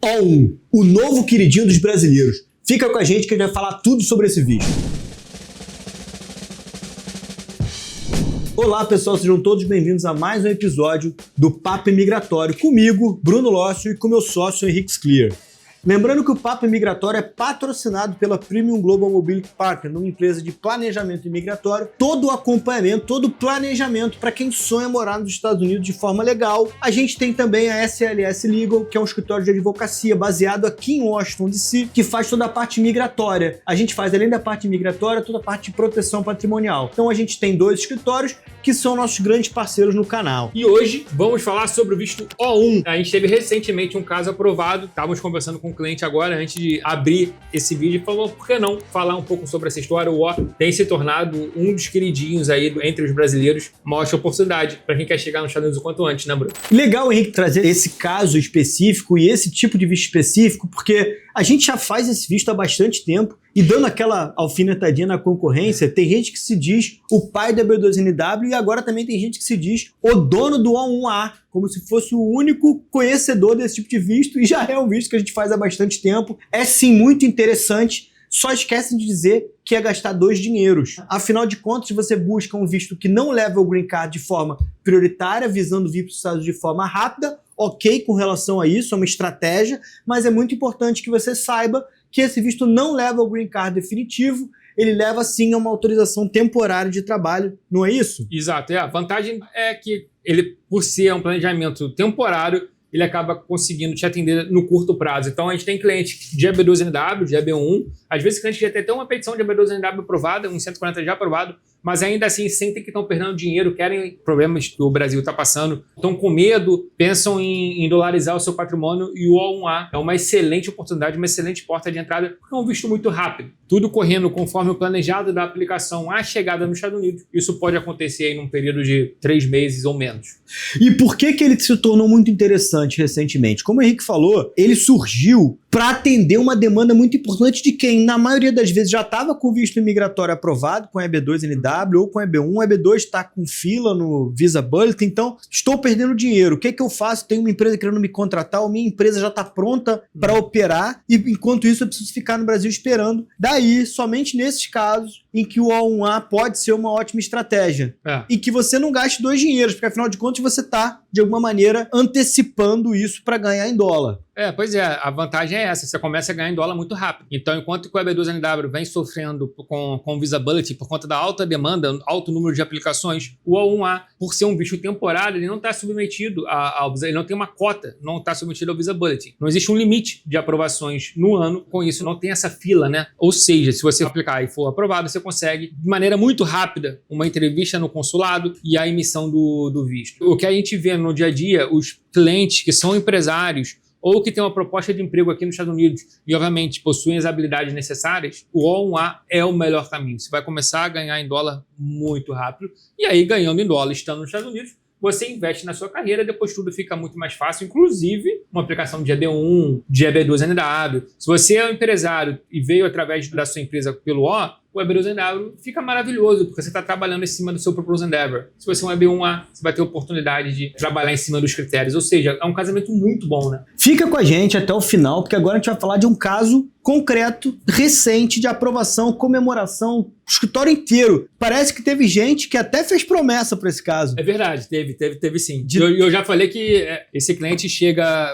O1, o novo queridinho dos brasileiros. Fica com a gente que a gente vai falar tudo sobre esse vídeo. Olá pessoal, sejam todos bem-vindos a mais um episódio do Papo Imigratório comigo, Bruno Lócio, e com meu sócio Henrique Clear. Lembrando que o Papo Imigratório é patrocinado pela Premium Global Mobility Partner, uma empresa de planejamento imigratório, todo o acompanhamento, todo o planejamento para quem sonha morar nos Estados Unidos de forma legal. A gente tem também a SLS Legal, que é um escritório de advocacia baseado aqui em Washington, D.C., que faz toda a parte migratória. A gente faz, além da parte migratória, toda a parte de proteção patrimonial. Então a gente tem dois escritórios que são nossos grandes parceiros no canal. E hoje vamos falar sobre o visto O1. A gente teve recentemente um caso aprovado, estávamos conversando com um cliente agora, antes de abrir esse vídeo, e falou, por que não falar um pouco sobre essa história? O O tem se tornado um dos queridinhos aí entre os brasileiros, uma ótima oportunidade para quem quer chegar nos Estados Unidos o quanto antes, né, Bruno? Legal, Henrique, trazer esse caso específico e esse tipo de visto específico, porque a gente já faz esse visto há bastante tempo. E dando aquela alfinetadinha na concorrência, tem gente que se diz o pai da B2NW e agora também tem gente que se diz o dono do O1A, como se fosse o único conhecedor desse tipo de visto, e já é um visto que a gente faz há bastante tempo. É sim muito interessante, só esquecem de dizer que é gastar dois dinheiros. Afinal de contas, se você busca um visto que não leva o Green Card de forma prioritária, visando vir para os Estados Unidos de forma rápida, ok com relação a isso, é uma estratégia, mas é muito importante que você saiba que esse visto não leva ao Green Card definitivo, ele leva sim a uma autorização temporária de trabalho, não é isso? Exato, a vantagem é que ele, por ser um planejamento temporário, ele acaba conseguindo te atender no curto prazo. Então a gente tem cliente de EB2NW, de EB1, às vezes cliente já tem até uma petição de EB2NW aprovada, um 140 já aprovado, mas ainda assim sentem que estão perdendo dinheiro, querem problemas que o Brasil está passando, estão com medo, pensam em dolarizar o seu patrimônio, e o O1A é uma excelente oportunidade, uma excelente porta de entrada, porque é um visto muito rápido. Tudo correndo conforme o planejado da aplicação à chegada nos Estados Unidos. Isso pode acontecer aí num período de 3 meses ou menos. E por que ele se tornou muito interessante recentemente? Como o Henrique falou, ele surgiu para atender uma demanda muito importante de quem, na maioria das vezes, já estava com o visto imigratório aprovado, com a EB2NW ou com a EB1. A EB2 está com fila no Visa Bulletin, então estou perdendo dinheiro. O que é que eu faço? Tenho uma empresa querendo me contratar, ou minha empresa já está pronta para operar, e enquanto isso eu preciso ficar no Brasil esperando. Daí, somente nesses casos em que o O1A pode ser uma ótima estratégia. E que você não gaste dois dinheiros, porque afinal de contas você está, de alguma maneira, antecipando isso para ganhar em dólar. Pois é, a vantagem é essa, você começa a ganhar em dólar muito rápido. Então, enquanto que o EB2NW vem sofrendo com visibility por conta da alta demanda, alto número de aplicações, o O1A, por ser um visto temporário, ele não está submetido ele não tem uma cota, não está submetido ao visibility. Não existe um limite de aprovações no ano, com isso não tem essa fila, né? Ou seja, se você aplicar e for aprovado, você consegue, de maneira muito rápida, uma entrevista no consulado e a emissão do visto. O que a gente vê no dia a dia, os clientes que são empresários ou que têm uma proposta de emprego aqui nos Estados Unidos e, obviamente, possuem as habilidades necessárias, o O1A é o melhor caminho. Você vai começar a ganhar em dólar muito rápido, e aí, ganhando em dólar, estando nos Estados Unidos, você investe na sua carreira, depois tudo fica muito mais fácil, inclusive uma aplicação de EB1, de EB2NW. Se você é um empresário e veio através da sua empresa pelo o EB2NW fica maravilhoso, porque você está trabalhando em cima do seu Proposed Endeavor. Se você é um EB1A, você vai ter a oportunidade de trabalhar em cima dos critérios. Ou seja, é um casamento muito bom, né? Fica com a gente até o final, porque agora a gente vai falar de um caso concreto, recente, de aprovação, comemoração, o escritório inteiro. Parece que teve gente que até fez promessa para esse caso. É verdade, teve sim. Eu já falei que esse cliente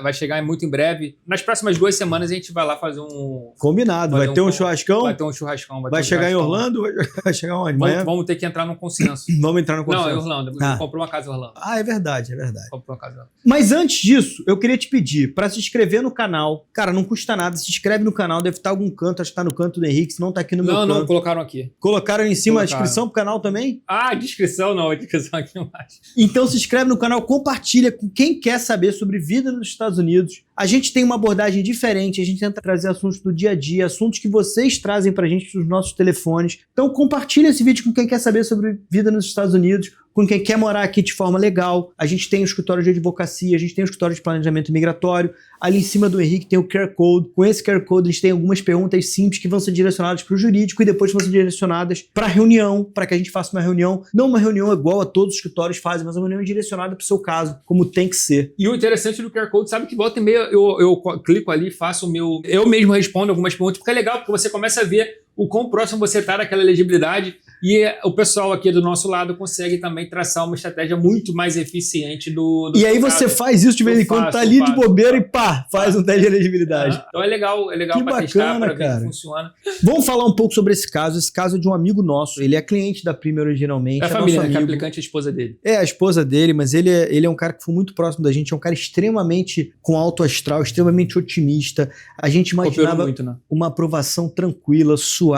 vai chegar muito em breve. Nas próximas 2 semanas a gente vai lá fazer um... Combinado, vai ter um churrascão? Vai ter um churrascão. Vai chegar em Orlando? Vai chegar onde? Vamos ter que entrar num consenso. Vamos entrar no consenso. Não, em Orlando. Comprou uma casa em Orlando. É verdade. Comprou uma casa em Orlando. Mas antes disso, eu queria te pedir para se inscrever no canal. Cara, não custa nada, se inscreve no canal, deve estar em algum canto, acho que tá no canto do Henrique, se não tá aqui no meu canto. Não, colocaram aqui. Colocaram em cima a descrição pro canal também? A descrição não, a descrição aqui embaixo. Então se inscreve no canal, compartilha com quem quer saber sobre vida nos Estados Unidos. A gente tem uma abordagem diferente, a gente tenta trazer assuntos do dia a dia, assuntos que vocês trazem pra gente dos nossos telefones. Então compartilha esse vídeo com quem quer saber sobre vida nos Estados Unidos, com quem quer morar aqui de forma legal. A gente tem o escritório de advocacia, a gente tem o escritório de planejamento migratório. Ali em cima do Henrique tem o QR Code. Com esse QR Code a gente tem algumas perguntas simples que vão ser direcionadas para o jurídico e depois vão ser direcionadas para a reunião, para que a gente faça uma reunião. Não uma reunião igual a todos os escritórios fazem, mas uma reunião direcionada para o seu caso, como tem que ser. E o interessante do QR Code, sabe que volta e meia eu clico ali, faço o meu... Eu mesmo respondo algumas perguntas, porque é legal, porque você começa a ver o quão próximo você está daquela elegibilidade e o pessoal aqui do nosso lado consegue também traçar uma estratégia muito mais eficiente do E aí você faz isso de vez em quando, tá ali de bobeira e pá, faz um teste de elegibilidade. Então é legal para testar, para ver que funciona. Vamos falar um pouco sobre esse caso. Esse caso é de um amigo nosso. Ele é cliente da Prima originalmente. É a família, né? Que a aplicante é a esposa dele. É, a esposa dele, mas ele é um cara que foi muito próximo da gente, é um cara extremamente com alto astral, extremamente otimista. A gente imaginava muito, né? Uma aprovação tranquila, suave.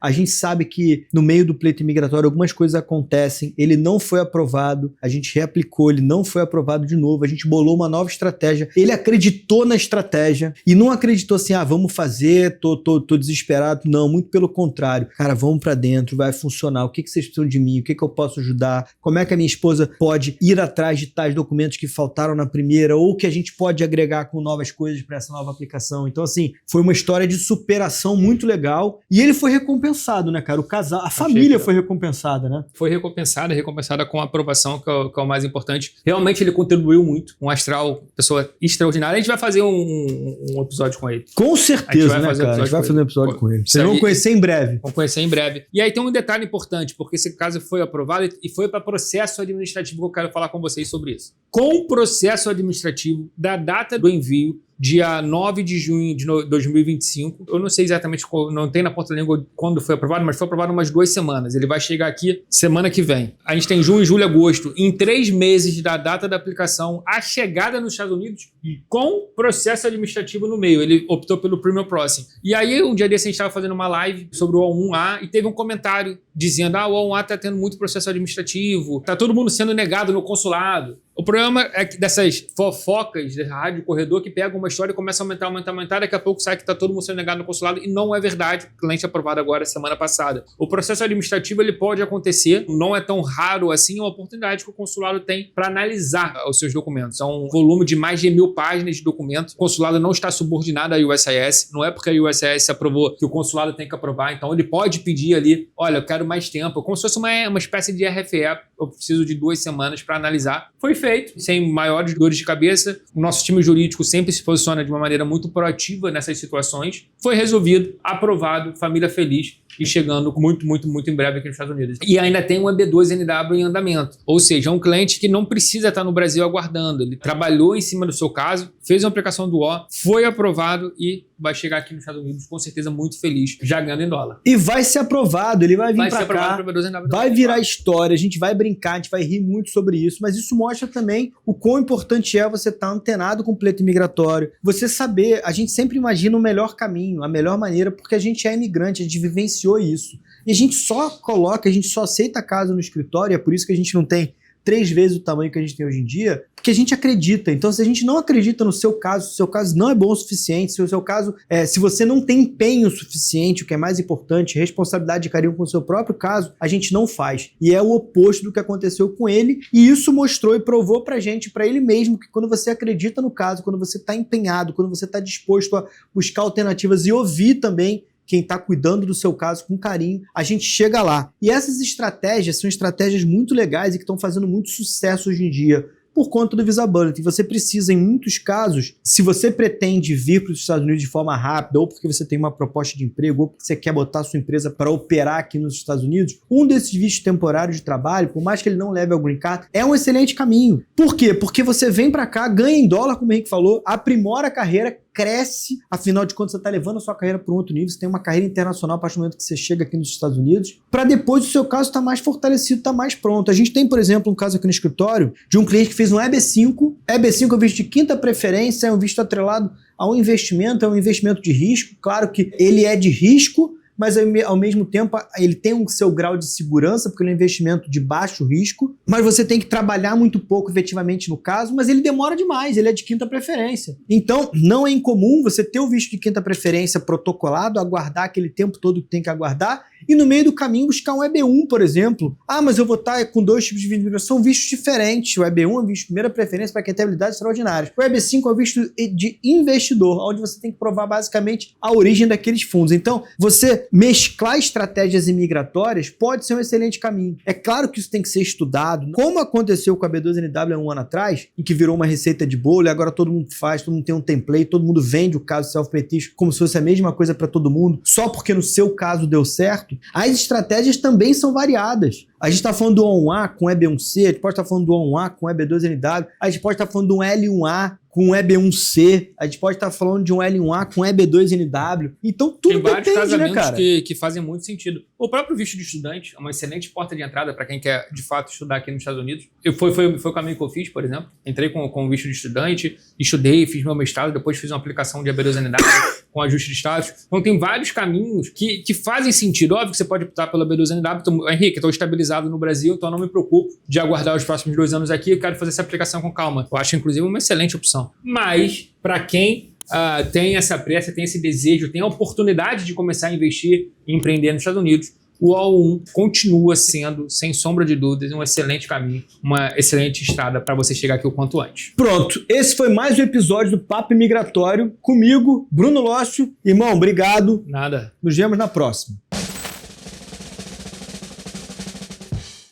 A gente sabe que no meio do pleito imigratório algumas coisas acontecem. Ele não foi aprovado, a gente reaplicou, ele não foi aprovado de novo, a gente bolou uma nova estratégia. Ele acreditou na estratégia e não acreditou assim, vamos fazer, tô desesperado. Não, muito pelo contrário. Cara, vamos pra dentro, vai funcionar. O que vocês precisam de mim? O que eu posso ajudar? Como é que a minha esposa pode ir atrás de tais documentos que faltaram na primeira ou que a gente pode agregar com novas coisas para essa nova aplicação? Então, assim, foi uma história de superação muito legal e ele foi recompensado, né, cara? O casal, a família foi recompensada, né? Foi recompensada com a aprovação, que é o mais importante. Realmente ele contribuiu muito, um astral, pessoa extraordinária. A gente vai fazer um episódio com ele. Com certeza, né, cara? A gente vai fazer um episódio com ele. Vocês vão conhecer em breve. Vão conhecer em breve. E aí tem um detalhe importante, porque esse caso foi aprovado e foi para processo administrativo que eu quero falar com vocês sobre isso. Com o processo administrativo da data do envio, dia 9 de junho de 2025. Eu não sei exatamente, não tem na ponta da língua quando foi aprovado, mas foi aprovado umas 2 semanas. Ele vai chegar aqui semana que vem. A gente tem junho, julho, agosto. Em 3 meses da data da aplicação, a chegada nos Estados Unidos com processo administrativo no meio. Ele optou pelo Premium Processing. E aí, um dia desse, a gente estava fazendo uma live sobre o O1A e teve um comentário dizendo o O1A está tendo muito processo administrativo, está todo mundo sendo negado no consulado. O problema é que dessas fofocas da rádio corredor que pegam uma história e começam a aumentar, daqui a pouco sai que está todo mundo sendo negado no consulado e não é verdade. O cliente aprovado agora semana passada. O processo administrativo ele pode acontecer, não é tão raro assim, é uma oportunidade que o consulado tem para analisar os seus documentos. É um volume de mais de 1000 páginas de documentos. O consulado não está subordinado à USCIS, não é porque a USCIS aprovou que o consulado tem que aprovar, então ele pode pedir ali, olha, eu quero mais tempo, como se fosse uma espécie de RFE, eu preciso de 2 semanas para analisar. Foi feito, sem maiores dores de cabeça. O nosso time jurídico sempre se posiciona de uma maneira muito proativa nessas situações. Foi resolvido, aprovado, família feliz e chegando muito em breve aqui nos Estados Unidos. E ainda tem um EB2NW em andamento, ou seja, é um cliente que não precisa estar no Brasil aguardando. Ele trabalhou em cima do seu caso, fez uma aplicação do O, foi aprovado e vai chegar aqui nos Estados Unidos com certeza muito feliz, já ganhando em dólar. E vai ser aprovado, ele vai vir pra cá, vai virar história, a gente vai brincar, a gente vai rir muito sobre isso, mas isso mostra também o quão importante é você estar antenado com o pleito migratório, você saber, a gente sempre imagina o melhor caminho, a melhor maneira, porque a gente é imigrante, a gente vivenciou isso. E a gente só aceita caso no escritório, é por isso que a gente não tem 3 vezes o tamanho que a gente tem hoje em dia, porque a gente acredita. Então, se a gente não acredita no seu caso, se o seu caso não é bom o suficiente, se o seu caso, se você não tem empenho suficiente, o que é mais importante, responsabilidade e carinho com o seu próprio caso, a gente não faz. E é o oposto do que aconteceu com ele, e isso mostrou e provou pra gente, pra ele mesmo, que quando você acredita no caso, quando você tá empenhado, quando você tá disposto a buscar alternativas e ouvir também quem está cuidando do seu caso com carinho, a gente chega lá. E essas estratégias são estratégias muito legais e que estão fazendo muito sucesso hoje em dia, por conta do Visability. Você precisa, em muitos casos, se você pretende vir para os Estados Unidos de forma rápida, ou porque você tem uma proposta de emprego, ou porque você quer botar a sua empresa para operar aqui nos Estados Unidos, um desses vistos temporários de trabalho, por mais que ele não leve ao green card, é um excelente caminho. Por quê? Porque você vem para cá, ganha em dólar, como o Henrique falou, aprimora a carreira, cresce, afinal de contas você está levando a sua carreira para um outro nível, você tem uma carreira internacional a partir do momento que você chega aqui nos Estados Unidos, para depois o seu caso estar mais fortalecido, estar mais pronto. A gente tem, por exemplo, um caso aqui no escritório de um cliente que fez um EB5, EB5 é um visto de 5ª preferência, é um visto atrelado a um investimento, é um investimento de risco, claro que ele é de risco, mas ao mesmo tempo ele tem um seu grau de segurança, porque ele é um investimento de baixo risco, mas você tem que trabalhar muito pouco efetivamente no caso, mas ele demora demais, ele é de 5ª preferência. Então, não é incomum você ter o visto de 5ª preferência protocolado, aguardar aquele tempo todo que tem que aguardar, e no meio do caminho buscar um EB1, por exemplo. Ah, mas eu vou estar com 2 tipos de visto de imigração, são vistos diferentes. O EB1 é um visto de primeira preferência para quem tem habilidades extraordinárias. O EB5 é um visto de investidor, onde você tem que provar basicamente a origem daqueles fundos. Então, você mesclar estratégias imigratórias pode ser um excelente caminho. É claro que isso tem que ser estudado, como aconteceu com a B2NW há um ano atrás, em que virou uma receita de bolo e agora todo mundo faz, todo mundo tem um template, todo mundo vende o caso self-petition como se fosse a mesma coisa para todo mundo, só porque no seu caso deu certo. As estratégias também são variadas. A gente está falando do O1A com EB1C, a gente pode estar falando do O1A com EB2NW, a gente pode estar falando de um L1A com EB1C, a gente pode estar falando de um L1A com EB2NW. Então tudo tem vários depende, né, cara? que fazem muito sentido. O próprio visto de estudante é uma excelente porta de entrada para quem quer, de fato, estudar aqui nos Estados Unidos. Foi o caminho que eu fiz, por exemplo. Entrei com o visto de estudante, estudei, fiz meu mestrado, depois fiz uma aplicação de EB2NW com ajuste de status. Então tem vários caminhos que fazem sentido. Óbvio que você pode optar pela EB2NW. Então, Henrique, estou estabilizado no Brasil, então não me preocupo de aguardar os próximos 2 anos aqui. Eu quero fazer essa aplicação com calma. Eu acho, inclusive, uma excelente opção. Mas, para quem tem essa pressa, tem esse desejo, tem a oportunidade de começar a investir e empreender nos Estados Unidos, o O1 continua sendo, sem sombra de dúvidas, um excelente caminho, uma excelente estrada para você chegar aqui o quanto antes. Pronto, esse foi mais um episódio do Papo Imigratório comigo, Bruno Lócio. Irmão, obrigado. Nada. Nos vemos na próxima.